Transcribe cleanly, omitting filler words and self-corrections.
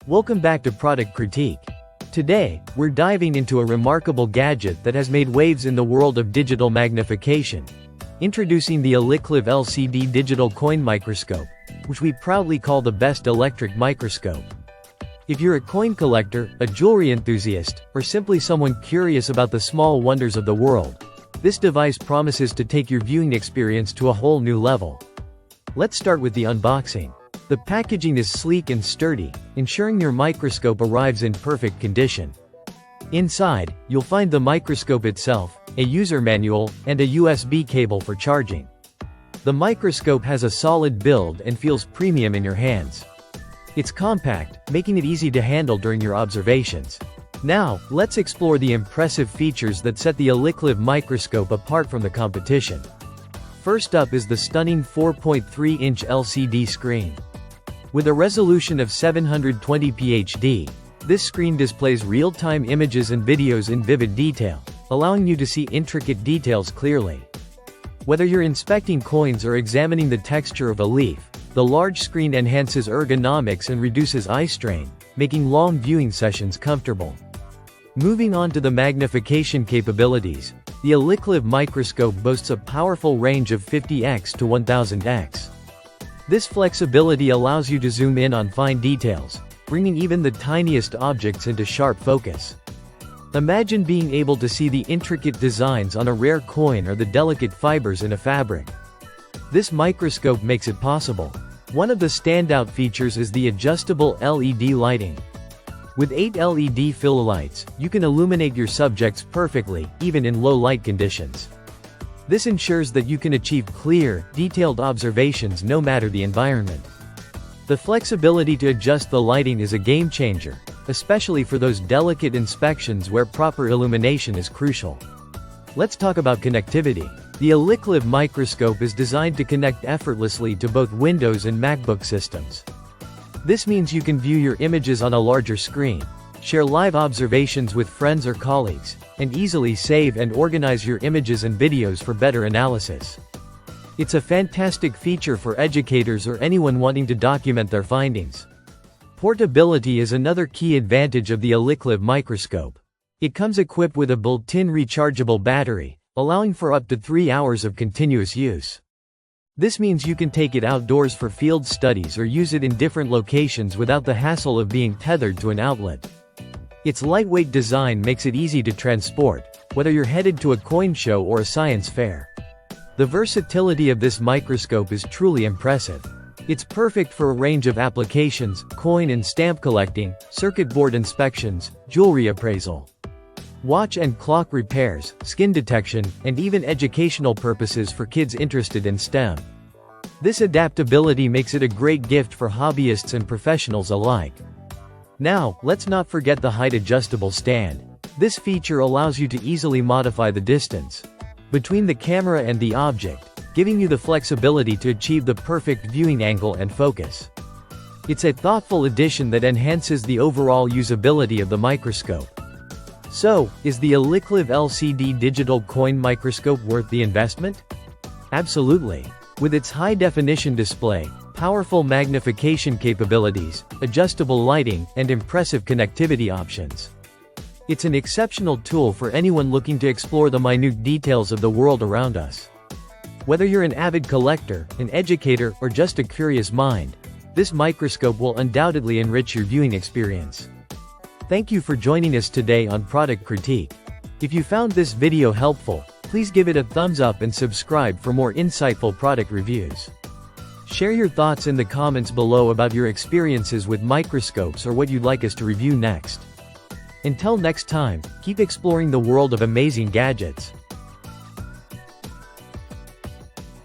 Welcome back to Product Critique. Today, we're diving into a remarkable gadget that has made waves in the world of digital magnification. Introducing the Elikliv LCD Digital Coin Microscope, which we proudly call the best electric microscope. If you're a coin collector, a jewelry enthusiast, or simply someone curious about the small wonders of the world, this device promises to take your viewing experience to a whole new level. Let's start with the unboxing. The packaging is sleek and sturdy, ensuring your microscope arrives in perfect condition. Inside, you'll find the microscope itself, a user manual, and a USB cable for charging. The microscope has a solid build and feels premium in your hands. It's compact, making it easy to handle during your observations. Now, let's explore the impressive features that set the Elikliv Microscope apart from the competition. First up is the stunning 4.3-inch LCD screen. With a resolution of 720p HD, this screen displays real-time images and videos in vivid detail, allowing you to see intricate details clearly. Whether you're inspecting coins or examining the texture of a leaf, the large screen enhances ergonomics and reduces eye strain, making long viewing sessions comfortable. Moving on to the magnification capabilities, the Elikliv Microscope boasts a powerful range of 50x to 1000x. This flexibility allows you to zoom in on fine details, bringing even the tiniest objects into sharp focus. Imagine being able to see the intricate designs on a rare coin or the delicate fibers in a fabric. This microscope makes it possible. One of the standout features is the adjustable LED lighting. With 8 LED fill lights, you can illuminate your subjects perfectly, even in low light conditions. This ensures that you can achieve clear, detailed observations no matter the environment. The flexibility to adjust the lighting is a game changer, especially for those delicate inspections where proper illumination is crucial. Let's talk about connectivity. The Elikliv Microscope is designed to connect effortlessly to both Windows and MacBook systems. This means you can view your images on a larger screen, share live observations with friends or colleagues, and easily save and organize your images and videos for better analysis. It's a fantastic feature for educators or anyone wanting to document their findings. Portability is another key advantage of the Elikliv Microscope. It comes equipped with a built-in rechargeable battery, allowing for up to 3 hours of continuous use. This means you can take it outdoors for field studies or use it in different locations without the hassle of being tethered to an outlet. Its lightweight design makes it easy to transport, whether you're headed to a coin show or a science fair. The versatility of this microscope is truly impressive. It's perfect for a range of applications: coin and stamp collecting, circuit board inspections, jewelry appraisal, watch and clock repairs, skin detection, and even educational purposes for kids interested in STEM. This adaptability makes it a great gift for hobbyists and professionals alike. Now, let's not forget the height-adjustable stand. This feature allows you to easily modify the distance between the camera and the object, giving you the flexibility to achieve the perfect viewing angle and focus. It's a thoughtful addition that enhances the overall usability of the microscope. So, is the Elikliv LCD Digital Coin Microscope worth the investment? Absolutely. With its high-definition display, powerful magnification capabilities, adjustable lighting, and impressive connectivity options, it's an exceptional tool for anyone looking to explore the minute details of the world around us. Whether you're an avid collector, an educator, or just a curious mind, this microscope will undoubtedly enrich your viewing experience. Thank you for joining us today on Product Critique. If you found this video helpful, please give it a thumbs up and subscribe for more insightful product reviews. Share your thoughts in the comments below about your experiences with microscopes or what you'd like us to review next. Until next time, keep exploring the world of amazing gadgets.